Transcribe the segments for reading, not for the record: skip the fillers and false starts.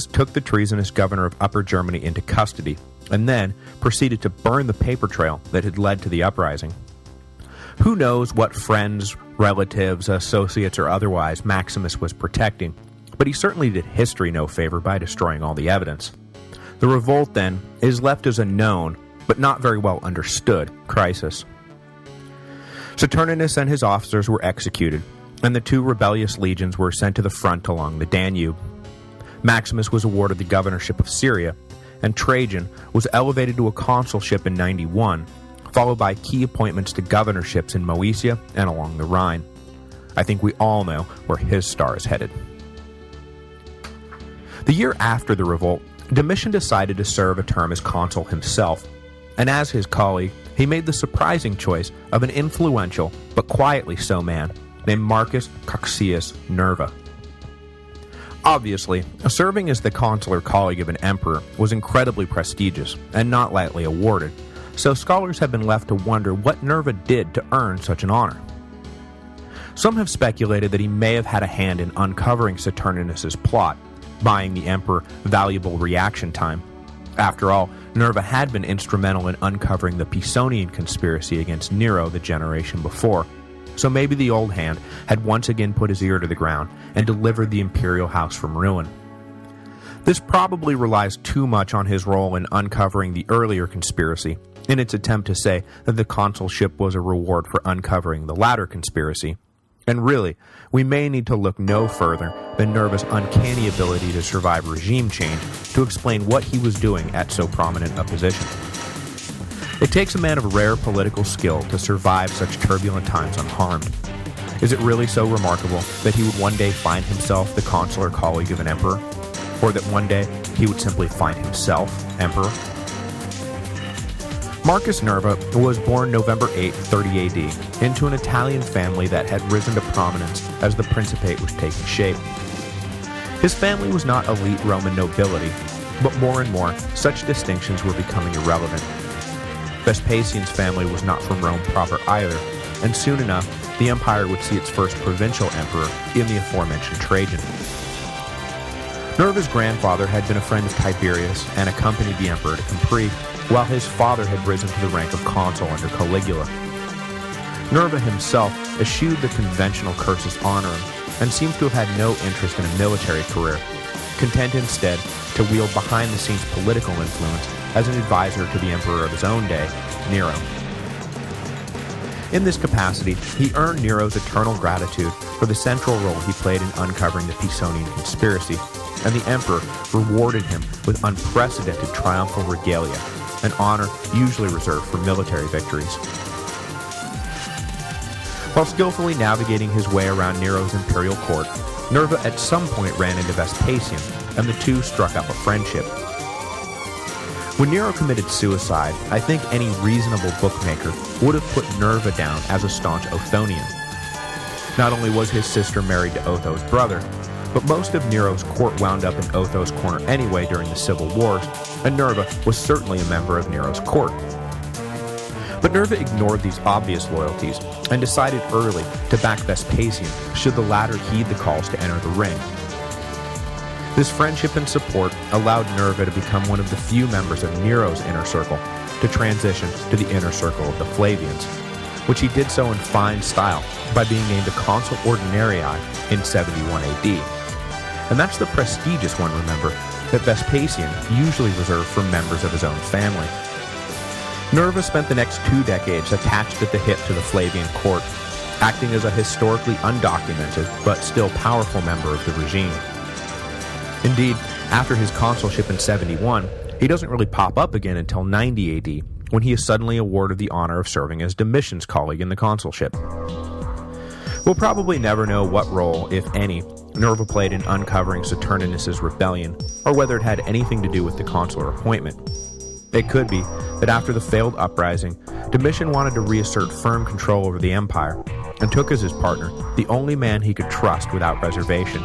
took the treasonous governor of Upper Germany into custody, and then proceeded to burn the paper trail that had led to the uprising. Who knows what friends, relatives, associates, or otherwise Maximus was protecting, but he certainly did history no favor by destroying all the evidence. The revolt, then, is left as a known, but not very well understood, crisis. Saturninus and his officers were executed, and the 2 rebellious legions were sent to the front along the Danube. Maximus was awarded the governorship of Syria, and Trajan was elevated to a consulship in 91, followed by key appointments to governorships in Moesia and along the Rhine. I think we all know where his star is headed. The year after the revolt, Domitian decided to serve a term as consul himself, and as his colleague, he made the surprising choice of an influential, but quietly so man, named Marcus Cocceius Nerva. Obviously, serving as the consular colleague of an emperor was incredibly prestigious and not lightly awarded, so scholars have been left to wonder what Nerva did to earn such an honor. Some have speculated that he may have had a hand in uncovering Saturninus's plot, buying the emperor valuable reaction time. After all, Nerva had been instrumental in uncovering the Pisonian conspiracy against Nero the generation before, so maybe the old hand had once again put his ear to the ground and delivered the imperial house from ruin. This probably relies too much on his role in uncovering the earlier conspiracy, in its attempt to say that the consulship was a reward for uncovering the latter conspiracy. And really, we may need to look no further than Nerva's uncanny ability to survive regime change to explain what he was doing at so prominent a position. It takes a man of rare political skill to survive such turbulent times unharmed. Is it really so remarkable that he would one day find himself the consular colleague of an emperor? Or that one day he would simply find himself emperor? Marcus Nerva was born November 8, 30 AD, into an Italian family that had risen to prominence as the Principate was taking shape. His family was not elite Roman nobility, but more and more, such distinctions were becoming irrelevant. Vespasian's family was not from Rome proper either, and soon enough, the empire would see its first provincial emperor in the aforementioned Trajan. Nerva's grandfather had been a friend of Tiberius and accompanied the emperor to Capri, while his father had risen to the rank of consul under Caligula. Nerva himself eschewed the conventional cursus honorum and seems to have had no interest in a military career, content instead to wield behind-the-scenes political influence as an advisor to the emperor of his own day, Nero. In this capacity, he earned Nero's eternal gratitude for the central role he played in uncovering the Pisonian conspiracy, and the emperor rewarded him with unprecedented triumphal regalia, an honor usually reserved for military victories. While skillfully navigating his way around Nero's imperial court, Nerva at some point ran into Vespasian, and the two struck up a friendship. When Nero committed suicide, I think any reasonable bookmaker would have put Nerva down as a staunch Othonian. Not only was his sister married to Otho's brother, but most of Nero's court wound up in Otho's corner anyway during the civil wars, and Nerva was certainly a member of Nero's court. But Nerva ignored these obvious loyalties, and decided early to back Vespasian should the latter heed the calls to enter the ring. This friendship and support allowed Nerva to become one of the few members of Nero's inner circle to transition to the inner circle of the Flavians, which he did so in fine style by being named a consul ordinarii in 71 AD. And that's the prestigious one, remember, that Vespasian usually reserved for members of his own family. Nerva spent the next 2 decades attached at the hip to the Flavian court, acting as a historically undocumented but still powerful member of the regime. Indeed, after his consulship in 71, he doesn't really pop up again until 90 AD, when he is suddenly awarded the honor of serving as Domitian's colleague in the consulship. We'll probably never know what role, if any, Nerva played in uncovering Saturninus's rebellion, or whether it had anything to do with the consular appointment. It could be that after the failed uprising, Domitian wanted to reassert firm control over the empire, and took as his partner the only man he could trust without reservation.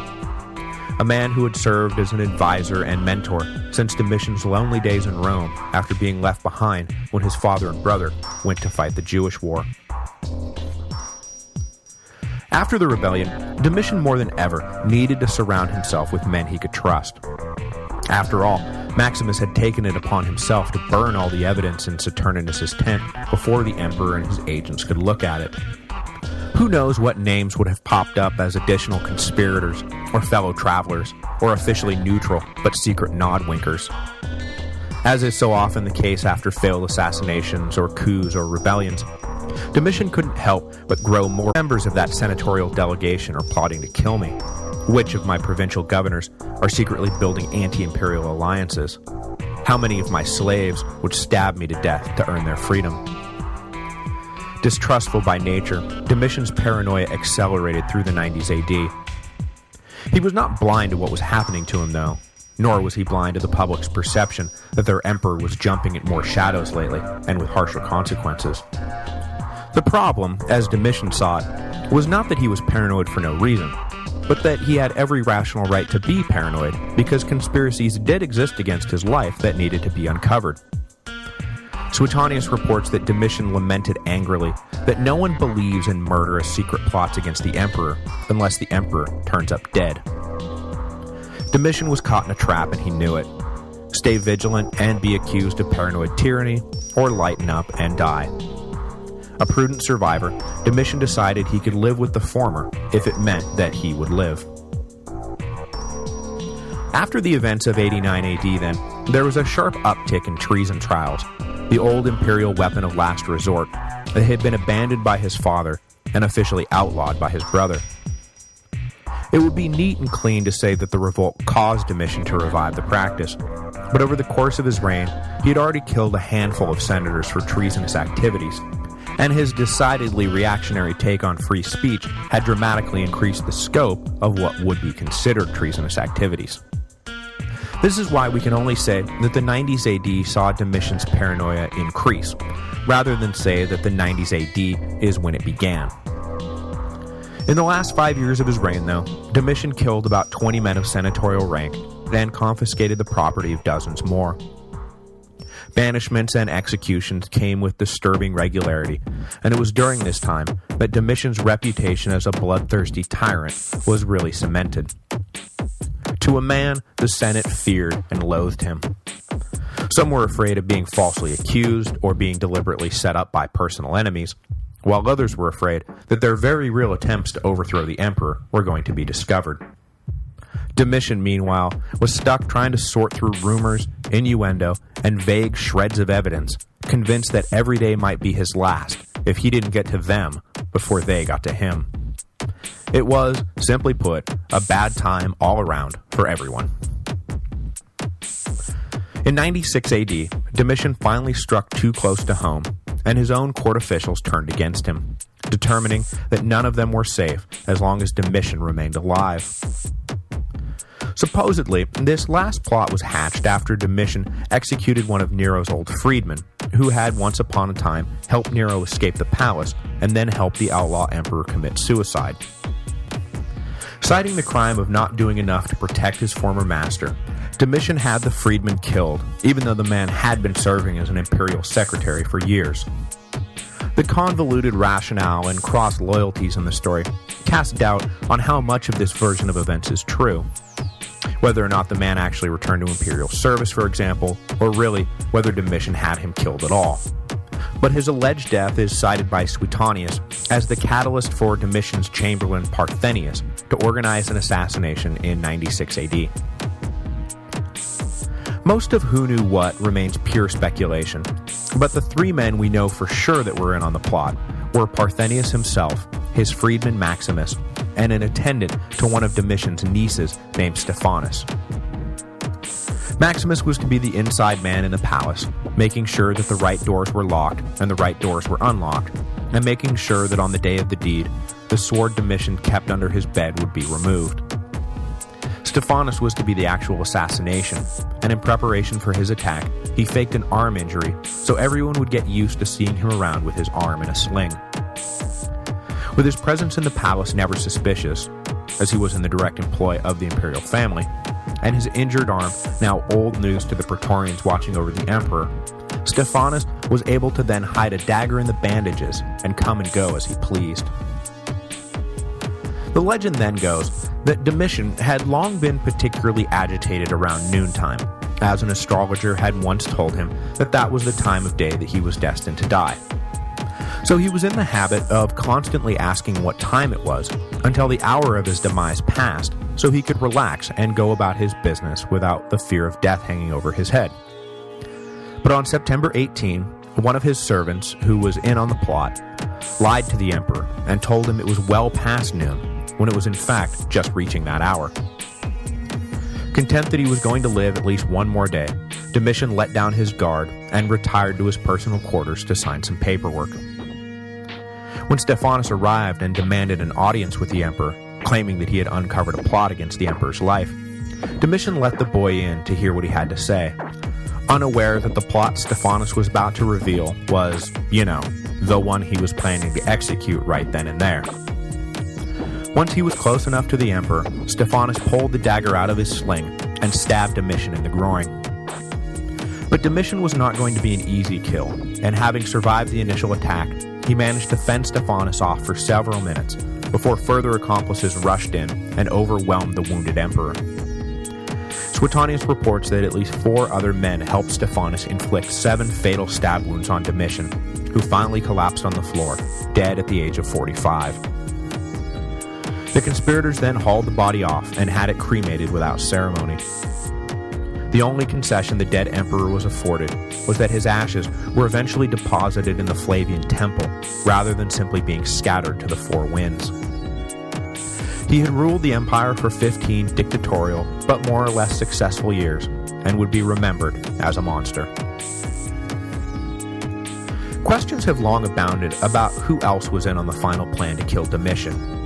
A man who had served as an advisor and mentor since Domitian's lonely days in Rome after being left behind when his father and brother went to fight the Jewish war. After the rebellion, Domitian more than ever needed to surround himself with men he could trust. After all, Maximus had taken it upon himself to burn all the evidence in Saturninus's tent before the emperor and his agents could look at it. Who knows what names would have popped up as additional conspirators, or fellow travelers, or officially neutral but secret nodwinkers. As is so often the case after failed assassinations or coups or rebellions, Domitian couldn't help but grow more. Members of that senatorial delegation are plotting to kill me. Which of my provincial governors are secretly building anti-imperial alliances? How many of my slaves would stab me to death to earn their freedom? Distrustful by nature, Domitian's paranoia accelerated through the 90s AD. He was not blind to what was happening to him, though, nor was he blind to the public's perception that their emperor was jumping at more shadows lately, and with harsher consequences. The problem, as Domitian saw it, was not that he was paranoid for no reason, but that he had every rational right to be paranoid because conspiracies did exist against his life that needed to be uncovered. Suetonius reports that Domitian lamented angrily that no one believes in murderous secret plots against the emperor unless the emperor turns up dead. Domitian was caught in a trap and he knew it. Stay vigilant and be accused of paranoid tyranny, or lighten up and die. A prudent survivor, Domitian decided he could live with the former if it meant that he would live. After the events of 89 AD then, there was a sharp uptick in treason trials, the old imperial weapon of last resort that had been abandoned by his father and officially outlawed by his brother. It would be neat and clean to say that the revolt caused Domitian to revive the practice, but over the course of his reign, he had already killed a handful of senators for treasonous activities, and his decidedly reactionary take on free speech had dramatically increased the scope of what would be considered treasonous activities. This is why we can only say that the 90s AD saw Domitian's paranoia increase, rather than say that the 90s AD is when it began. In the last 5 years of his reign, though, Domitian killed about 20 men of senatorial rank and confiscated the property of dozens more. Banishments and executions came with disturbing regularity, and it was during this time that Domitian's reputation as a bloodthirsty tyrant was really cemented. To a man, the Senate feared and loathed him. Some were afraid of being falsely accused or being deliberately set up by personal enemies, while others were afraid that their very real attempts to overthrow the emperor were going to be discovered. Domitian, meanwhile, was stuck trying to sort through rumors, innuendo, and vague shreds of evidence, convinced that every day might be his last if he didn't get to them before they got to him. It was, simply put, a bad time all around for everyone. In 96 AD, Domitian finally struck too close to home, and his own court officials turned against him, determining that none of them were safe as long as Domitian remained alive. Supposedly, this last plot was hatched after Domitian executed one of Nero's old freedmen, who had once upon a time helped Nero escape the palace and then helped the outlaw emperor commit suicide. Citing the crime of not doing enough to protect his former master, Domitian had the freedman killed, even though the man had been serving as an imperial secretary for years. The convoluted rationale and cross-loyalties in the story cast doubt on how much of this version of events is true. Whether or not the man actually returned to imperial service, for example, or really whether Domitian had him killed at all. But his alleged death is cited by Suetonius as the catalyst for Domitian's chamberlain Parthenius to organize an assassination in 96 AD. Most of who knew what remains pure speculation, but the three men we know for sure that were in on the plot were Parthenius himself, his freedman Maximus, and an attendant to one of Domitian's nieces named Stephanus. Maximus was to be the inside man in the palace, making sure that the right doors were locked and the right doors were unlocked, and making sure that on the day of the deed, the sword Domitian kept under his bed would be removed. Stephanus was to be the actual assassination, and in preparation for his attack, he faked an arm injury so everyone would get used to seeing him around with his arm in a sling. With his presence in the palace never suspicious, as he was in the direct employ of the imperial family, and his injured arm now old news to the Praetorians watching over the emperor, Stephanus was able to then hide a dagger in the bandages and come and go as he pleased. The legend then goes that Domitian had long been particularly agitated around noontime, as an astrologer had once told him that that was the time of day that he was destined to die. So he was in the habit of constantly asking what time it was until the hour of his demise passed, so he could relax and go about his business without the fear of death hanging over his head. But on September 18, one of his servants, who was in on the plot, lied to the emperor and told him it was well past noon, when it was in fact just reaching that hour. Content that he was going to live at least one more day, Domitian let down his guard and retired to his personal quarters to sign some paperwork. When Stephanus arrived and demanded an audience with the emperor, claiming that he had uncovered a plot against the emperor's life, Domitian let the boy in to hear what he had to say, unaware that the plot Stephanus was about to reveal was, the one he was planning to execute right then and there. Once he was close enough to the emperor, Stephanus pulled the dagger out of his sling and stabbed Domitian in the groin. But Domitian was not going to be an easy kill, and having survived the initial attack, he managed to fend Stephanus off for several minutes before further accomplices rushed in and overwhelmed the wounded emperor. Suetonius reports that at least 4 other men helped Stephanus inflict 7 fatal stab wounds on Domitian, who finally collapsed on the floor, dead at the age of 45. The conspirators then hauled the body off and had it cremated without ceremony. The only concession the dead emperor was afforded was that his ashes were eventually deposited in the Flavian temple, rather than simply being scattered to the 4 winds. He had ruled the empire for 15 dictatorial, but more or less successful years, and would be remembered as a monster. Questions have long abounded about who else was in on the final plan to kill Domitian.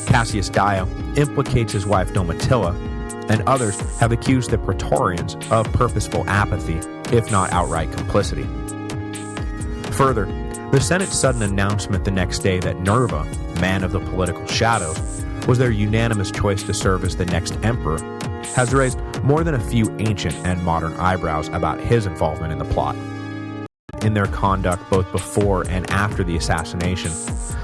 Cassius Dio implicates his wife Domitilla, and others have accused the Praetorians of purposeful apathy, if not outright complicity. Further, the Senate's sudden announcement the next day that Nerva, man of the political shadows, was their unanimous choice to serve as the next emperor, has raised more than a few ancient and modern eyebrows about his involvement in the plot. In their conduct both before and after the assassination,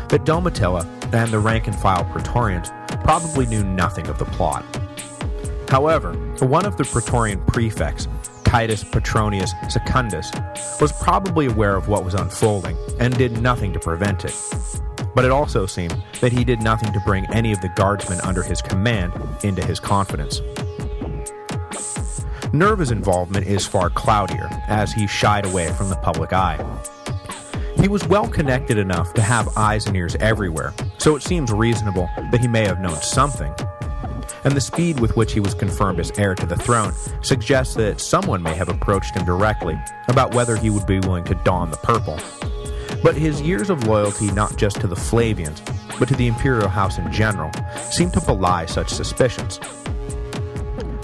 that Domitilla and the rank-and-file Praetorians probably knew nothing of the plot. However, one of the Praetorian prefects, Titus Petronius Secundus, was probably aware of what was unfolding and did nothing to prevent it. But it also seemed that he did nothing to bring any of the guardsmen under his command into his confidence. Nerva's involvement is far cloudier, as he shied away from the public eye. He was well connected enough to have eyes and ears everywhere, so it seems reasonable that he may have known something. And the speed with which he was confirmed as heir to the throne suggests that someone may have approached him directly about whether he would be willing to don the purple. But his years of loyalty not just to the Flavians, but to the imperial house in general, seem to belie such suspicions.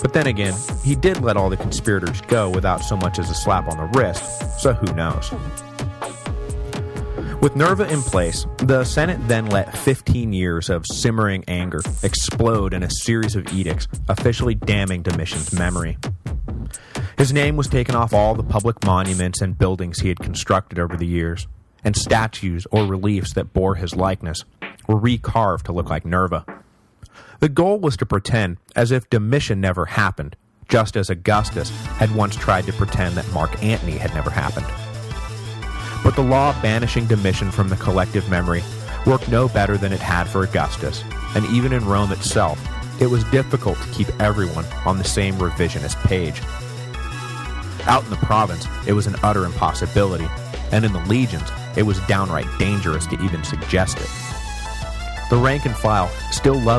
But then again, he did let all the conspirators go without so much as a slap on the wrist, so who knows. With Nerva in place, the Senate then let 15 years of simmering anger explode in a series of edicts officially damning Domitian's memory. His name was taken off all the public monuments and buildings he had constructed over the years, and statues or reliefs that bore his likeness were recarved to look like Nerva. The goal was to pretend as if Domitian never happened, just as Augustus had once tried to pretend that Mark Antony had never happened. But the law banishing Domitian from the collective memory worked no better than it had for Augustus, and even in Rome itself, it was difficult to keep everyone on the same revisionist page. Out in the province, it was an utter impossibility, and in the legions, it was downright dangerous to even suggest it. The rank and file still loved